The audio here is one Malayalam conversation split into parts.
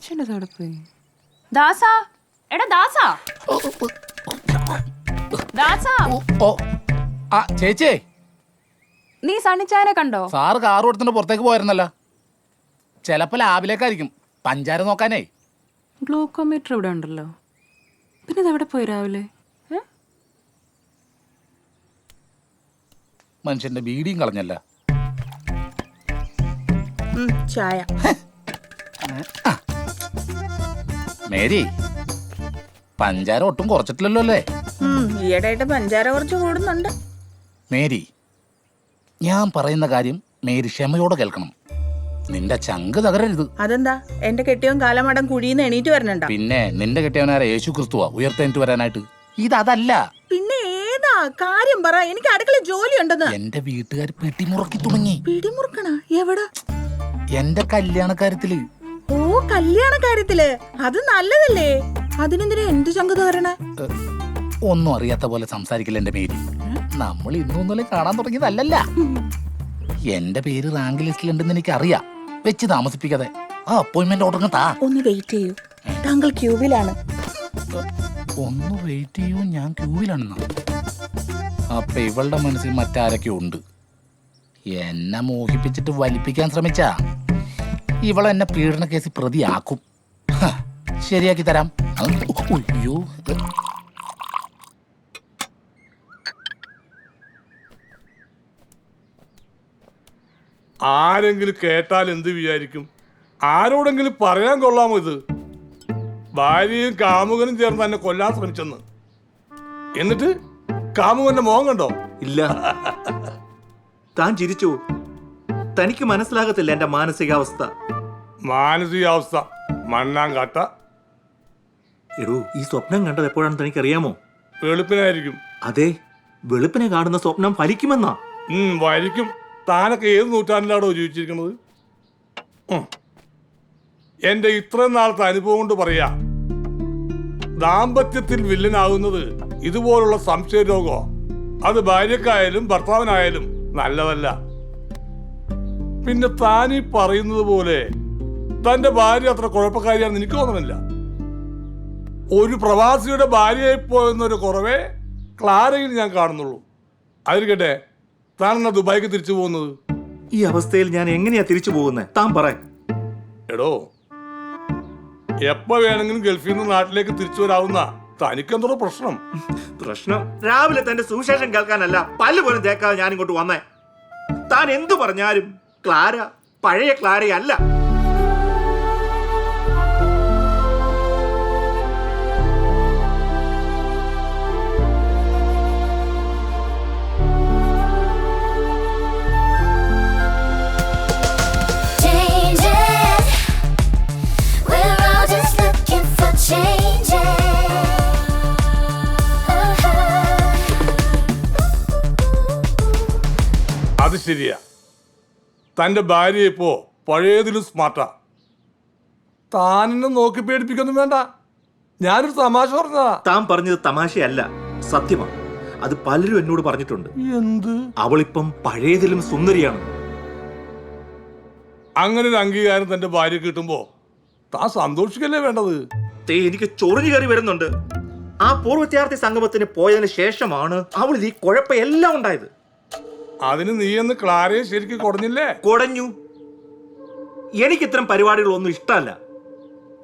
മനുഷ്യൻ്റെ അവിടെ പോയി. ദാസാ, എടാ ദാസാ, ദാസാ. ആ ചേച്ചി, നീ സണ്ണിച്ചായനെ കണ്ടോ? സാറ് കാർ കൊടുത്തിട്ട് പുറത്തേക്ക് പോയിരുന്നല്ലോ. ചിലപ്പോ ലാബിലേക്കായിരിക്കും, പഞ്ചാര നോക്കാനേ. ഗ്ലൂക്കോമീറ്റർ ഇവിടെ ഉണ്ടല്ലോ, പിന്നെ ഇതെവിടെ പോയി രാവിലെ? മനുഷ്യന്റെ ബീഡിയും കളഞ്ഞല്ല. ചായ. മേരി, പഞ്ചാര ഒട്ടും കുറച്ചിട്ടില്ലല്ലോ അല്ലേ? ഈയിടെയായിട്ട് പഞ്ചാര കുറച്ച് കൂടുന്നുണ്ട്. മേരി, ഞാൻ പറയുന്ന കാര്യം മേരി ക്ഷമയോടെ കേൾക്കണം. നിന്റെ ചങ്ക് തകരരുത്. അതെന്താ? എന്റെ കെട്ടിയവൻ കാലമാടം കുഴിന്ന് എണീറ്റ് വരണണ്ട. പിന്നെ നിന്റെ കെട്ടിയവനാരെ യേശു ക്രിസ്തുവാ ഉയർത്തെനിറ്റ് വരാനായിട്ട്. ഇതല്ല. പിന്നെ ഏതാ കാര്യം പറ. എനിക്ക് അടുക്കള ജോലി ഉണ്ടെന്ന്. എന്റെ വീട്ടുകാർ പിടിമുറുക്കി തുടങ്ങി. പിടിമുറുക്കണ എവിടെ? എന്റെ കല്യാണക്കാര്യത്തില്. ഓ, കല്യാണ കാര്യത്തില്. അത് നല്ലതല്ലേ. അതിനെന്തിനാ എന്ത് ചങ്ക് തകരണേ? ഒന്നും അറിയാത്ത പോലെ സംസാരിക്കില്ല എന്റെ മേരി. നമ്മൾ ഇന്നൊന്നുമില്ല കാണാൻ തുടങ്ങിയതല്ല. എന്റെ പേര് റാങ്ക് ലിസ്റ്റിലുണ്ടെന്ന് എനിക്ക് അറിയാം. വെച്ച് താമസിപ്പിക്കാതെ ആ അപ്പോയിന്റ്മെന്റ് ഓർഡർ താ. ഒന്ന് വെയിറ്റ് ചെയ്യൂ, താങ്കൾ ക്യൂവിലാണ്. ഒന്ന് വെയിറ്റ് ചെയ്യൂ, ഞാൻ ക്യൂവിലാണെന്നാ. അപ്പൊ ഇവളുടെ മനസ്സിൽ മറ്റാരൊക്കെ ഉണ്ട്. എന്നെ മോഹിപ്പിച്ചിട്ട് വലിപ്പിക്കാൻ ശ്രമിച്ചാ ഇവളെന്നെ പീഡന കേസിൽ പ്രതിയാക്കും. ശരിയാക്കി തരാം. അയ്യോ, ആരെങ്കിലും കേട്ടാൽ എന്ത് വിചാരിക്കും? ആരോടെങ്കിലും പറയാൻ കൊള്ളാമോ ഇത്? ഭാര്യയും കാമുകനും ചേർന്ന് തന്നെ കൊല്ലാൻ ശ്രമിച്ചെന്ന്. എന്നിട്ട് കാമുകന്റെ മോഹം കണ്ടോ? ഇല്ല. താൻ ചിരിച്ചു. തനിക്ക് മനസ്സിലാകത്തില്ല എന്റെ മാനസികാവസ്ഥ. മാനസികാവസ്ഥ മണ്ണാങ്കാട്ട. എടൂ, ഈ സ്വപ്നം കണ്ടത് എപ്പോഴാണ് തനിക്കറിയാമോ? വെളുപ്പിനായിരിക്കും. അതെ, വെളുപ്പിനെ കാണുന്ന സ്വപ്നം ഫലിക്കുമെന്നാ. വരിക്കും. താനൊക്കെ ഏത് നൂറ്റാണ്ടിലാണോ ജീവിച്ചിരിക്കുന്നത്? എന്റെ ഇത്രയും നാളത്തെ അനുഭവം കൊണ്ട് പറയാ, ദാമ്പത്യത്തിൽ വില്ലനാകുന്നത് ഇതുപോലുള്ള സംശയരോഗമോ അത് ഭാര്യക്കായാലും ഭർത്താവിനായാലും നല്ലതല്ല. പിന്നെ താനീ പറയുന്നത് പോലെ തന്റെ ഭാര്യ അത്ര കുഴപ്പക്കാരിയാണെന്ന് എനിക്ക് തോന്നുന്നില്ല. ഒരു പ്രവാസിയുടെ ഭാര്യയായി പോയെന്നൊരു കുറവേ ക്ലാരയിൽ ഞാൻ കാണുന്നുള്ളൂ. അതിരിക്കട്ടെ, താനെന്നാ ദുബായിക്ക് തിരിച്ചു പോകുന്നത്? ഈ അവസ്ഥയിൽ ഞാൻ എങ്ങനെയാ തിരിച്ചു പോകുന്നത്? താൻ പറ. എടോ, എപ്പോ വേണമെങ്കിലും ഗൾഫിൽ നിന്ന് നാട്ടിലേക്ക് തിരിച്ചു വരാവുന്ന തനിക്കെന്തോ പ്രശ്നം? പ്രശ്നം രാവിലെ തന്റെ സുവിശേഷം കേൾക്കാനല്ല, പല്ല് പോലും തേക്കാതെ ഞാൻ ഇങ്ങോട്ട് വന്നേ. താൻ എന്തു പറഞ്ഞാലും ക്ലാര പഴയ ക്ലാരയല്ല. അത് ശരിയാ. തന്റെ ഭാര്യ ഇപ്പോ പഴയതിലും സ്മാർട്ടാ. താനെന്നെ നോക്കി പേടിപ്പിക്കൊന്നും വേണ്ട. ഞാനൊരു തമാശ പറഞ്ഞതാ. താൻ പറഞ്ഞത് തമാശയല്ല, സത്യമാണ്. അത് പലരും എന്നോട് പറഞ്ഞിട്ടുണ്ട്. എന്ത്? അവളിപ്പം പഴയതിലും സുന്ദരിയാണ്. അങ്ങനെ ഒരു അംഗീകാരം തന്റെ ഭാര്യ കിട്ടുമ്പോ താൻ സന്തോഷിക്കല്ലേ വേണ്ടത്? എനിക്ക് ചൊറിഞ്ഞു കയറി വരുന്നുണ്ട്. ആ പൂർവ്വ വിദ്യാർത്ഥി സംഗമത്തിന് പോയതിനു ശേഷമാണ് അവളിൽ ഈ കുഴപ്പമെല്ലാം ഉണ്ടായത്. അതിന് നീ എന്ന് ക്ലാരയെ ശരിക്കും കുടഞ്ഞില്ലേ? കുടഞ്ഞു. എനിക്ക് ഇത്തരം പരിപാടികളൊന്നും ഇഷ്ടമല്ല.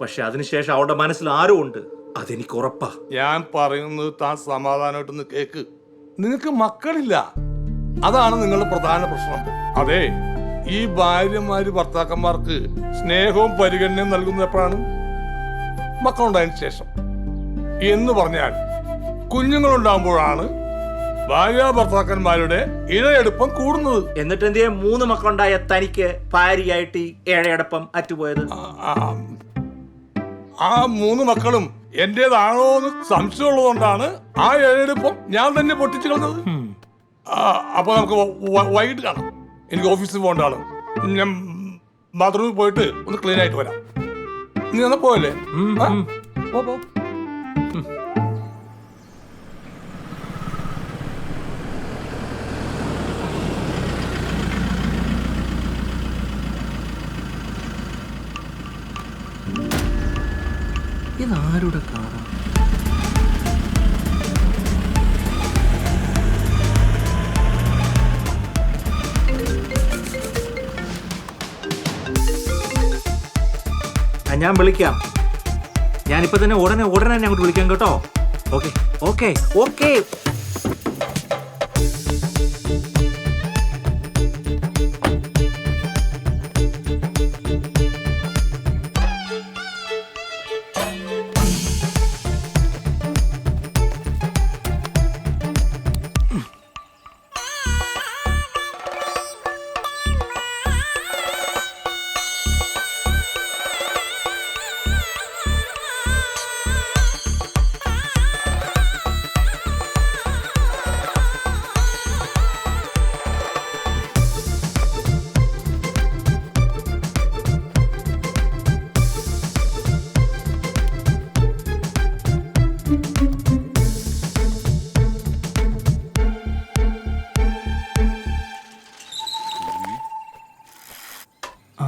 പക്ഷെ അതിനുശേഷം അവളുടെ മനസ്സിൽ ആരോ ഉണ്ട്, അതെനിക്ക് ഉറപ്പാ. ഞാൻ പറയുന്നത് താൻ സമാധാനമായിട്ടൊന്ന് കേക്ക്. നിനക്ക് മക്കളില്ല, അതാണ് നിങ്ങളുടെ പ്രധാന പ്രശ്നം. അതെ, ഈ ഭാര്യമാര് ഭർത്താക്കന്മാർക്ക് സ്നേഹവും പരിഗണനയും നൽകുന്നത് എപ്പോഴാണ്? മക്കളുണ്ടായതിനു ശേഷം. എന്ന് പറഞ്ഞാൽ കുഞ്ഞുങ്ങളുണ്ടാകുമ്പോഴാണ് ഭാര്യ ഭർത്താക്കന്മാരുടെ ഇഴയെടുപ്പം കൂടുന്നത്. എന്നിട്ട് എന്തേ 3 മക്കളുണ്ടായ തനിക്ക് ഭാര്യയായിട്ട് ഇഴയടപ്പം അറ്റുപോയത്? ആ 3 മക്കളും എന്റേതാണോ എന്ന് സംശയമുള്ളതുകൊണ്ടാണ് ആ ഇഴയെടുപ്പം ഞാൻ തന്നെ പൊട്ടിച്ചു കളഞ്ഞത്. അപ്പൊ നമുക്ക് വൈകിട്ട് കാണാം. എനിക്ക് ഓഫീസിൽ പോകേണ്ടതാണ്. ഞാൻ ബാത്റൂമിൽ പോയിട്ട് ഒന്ന് ക്ലീൻ ആയിട്ട് വരാം. നീ എന്നാ പോയല്ലേ? പോ. ഇതാരുടെ കാറാ? ഞാൻ വിളിക്കാം. ഞാനിപ്പോ തന്നെ ഉടനെ തന്നെ അങ്ങോട്ട് വിളിക്കാം കേട്ടോ. Okay okay okay.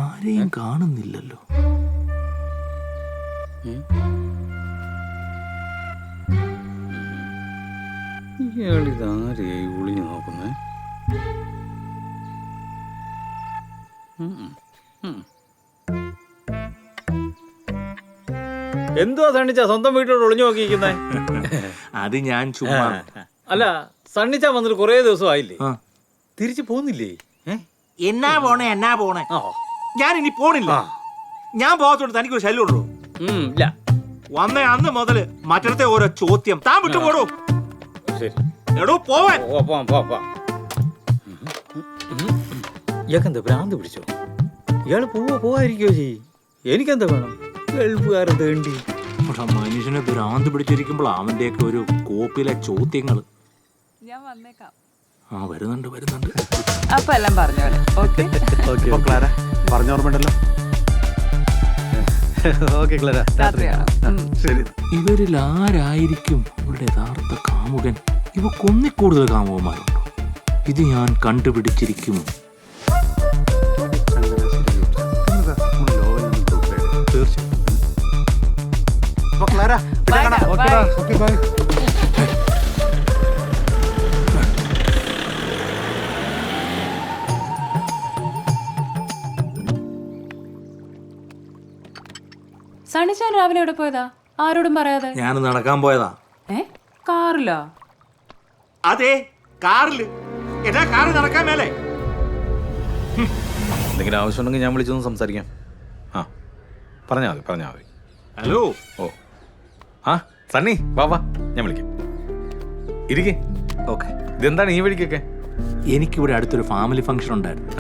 ആരെയും കാണുന്നില്ലല്ലോ. ഇയാളിതാരെയായി ഒളിഞ്ഞു നോക്കുന്നേ? എന്തുവാ സണ്ണിച്ച സ്വന്തം വീട്ടിലോട്ട് ഒളിഞ്ഞു നോക്കിയിരിക്കുന്നേ? അത് ഞാൻ ചുമ്മാ. അല്ല, സണ്ണിച്ച വന്നിട്ട് കുറേ ദിവസം ആയില്ലേ? തിരിച്ചു പോകുന്നില്ലേ? എന്നാ പോണേ ഞാൻ ഇനി പോണില്ല. ഞാൻ പോകത്തോണ്ട് തനിക്കൊരു ശല്യം ഉള്ളൂ. ഇല്ല. വന്നേ അന്ന് മുതല് മറ്റത്തെ ഓരോ ചോദ്യം. താൻ വിട്ടു പോടോ. ശരി, എടോ പോവാൻ. ഇയാൾക്കെന്താ ഭ്രാന്ത് പിടിച്ചോ? ഇയാള് പോവാതിരിക്കോ ചെയ്യ്. എനിക്കെന്താ വേണം? ഗൾഫുകാരൻ തേണ്ടി മനുഷ്യനെ ഭ്രാന്ത് പിടിച്ചിരിക്കുമ്പോൾ അവന്റെയൊക്കെ ഒരു കോപ്പിലെ ചോദ്യങ്ങള്. ഞാൻ വന്നേക്കാം. ആ വരുന്നുണ്ട്. അപ്പൊ എല്ലാം പറഞ്ഞോലെ. ഓക്കെ ക്ലാര പറഞ്ഞോർമ്മണ്ടല്ലോ. ഓക്കെ ക്ലാര, ശരി. ഇവരിൽ ആരായിരിക്കും ഇവരുടെ യഥാർത്ഥ കാമുകൻ? ഇവ കൊന്നിക്കൂടുതൽ കാമുകന്മാരുണ്ടോ? ഇത് ഞാൻ കണ്ടുപിടിച്ചിരിക്കും. സണ്ണിച്ചാൻ രാവിലെ എവിടെ പോയതാ? ആരോടും പറയാതെ. ഞാൻ നടക്കാൻ പോയതാ. കാറിലോ? അതെ, കാറില്. എന്നാ കാറ് നടക്കാൻ മേലെ? എന്തെങ്കിലും ആവശ്യമുണ്ടെങ്കിൽ ഞാൻ വിളിച്ചൊന്ന് സംസാരിക്കാം. ആ, പറഞ്ഞാൽ മതി. ഹലോ. ഓ ആ സണ്ണി, വാ ഞാൻ വിളിക്കാം. ഇരിക്കേ. ഓക്കെ. ഇതെന്താണ് ഈ വഴിക്കൊക്കെ? എനിക്കിവിടെ അടുത്തൊരു ഫാമിലി ഫംഗ്ഷൻ ഉണ്ടായിരുന്നു.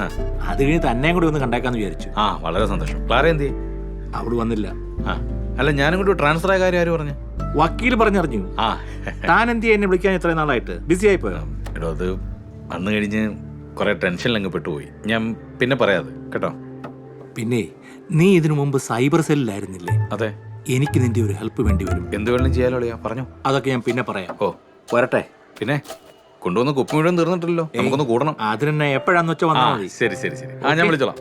അത് കഴിഞ്ഞ് തന്നെയും കൂടി ഒന്ന് കണ്ടേക്കാന്ന് വിചാരിച്ചു. ആ, വളരെ സന്തോഷം. ക്ലാര എന്ത് ചെയ്യും? അവിടെ വന്നില്ല. ആ, അല്ല, ഞാനും കൂടി ട്രാൻസ്ഫർ ആയ കാര്യം ആര് പറഞ്ഞു? വക്കീൽ പറഞ്ഞറിഞ്ഞു. ആ, താൻ എന്ത് എന്നെ വിളിക്കാൻ ഇത്രയും നാളായിട്ട്? ബിസി ആയിപ്പോയോ? എടോ, അത് വന്നു കഴിഞ്ഞ് കുറെ ടെൻഷനിലങ്ങ് പെട്ടുപോയി. ഞാൻ പിന്നെ പറയാതെ കേട്ടോ. പിന്നെ നീ ഇതിനു മുമ്പ് സൈബർ സെല്ലിലായിരുന്നില്ലേ? അതെ. എനിക്ക് നിന്റെ ഒരു ഹെൽപ്പ് വേണ്ടി വരും. എന്ത് വേണമെങ്കിലും ചെയ്യാലോ, പറഞ്ഞോ. അതൊക്കെ ഞാൻ പിന്നെ പറയാം. ഓ, വരട്ടെ. പിന്നെ കൊണ്ടുവന്ന് കുപ്പി മുഴുവൻ തീർന്നിട്ടില്ലല്ലോ, നമുക്കൊന്ന് കൂടണം. അതിനെന്നെ എപ്പോഴാന്ന് വെച്ചാൽ വന്നാൽ മതി. ശരി. ആ, ഞാൻ വിളിച്ചോളാം.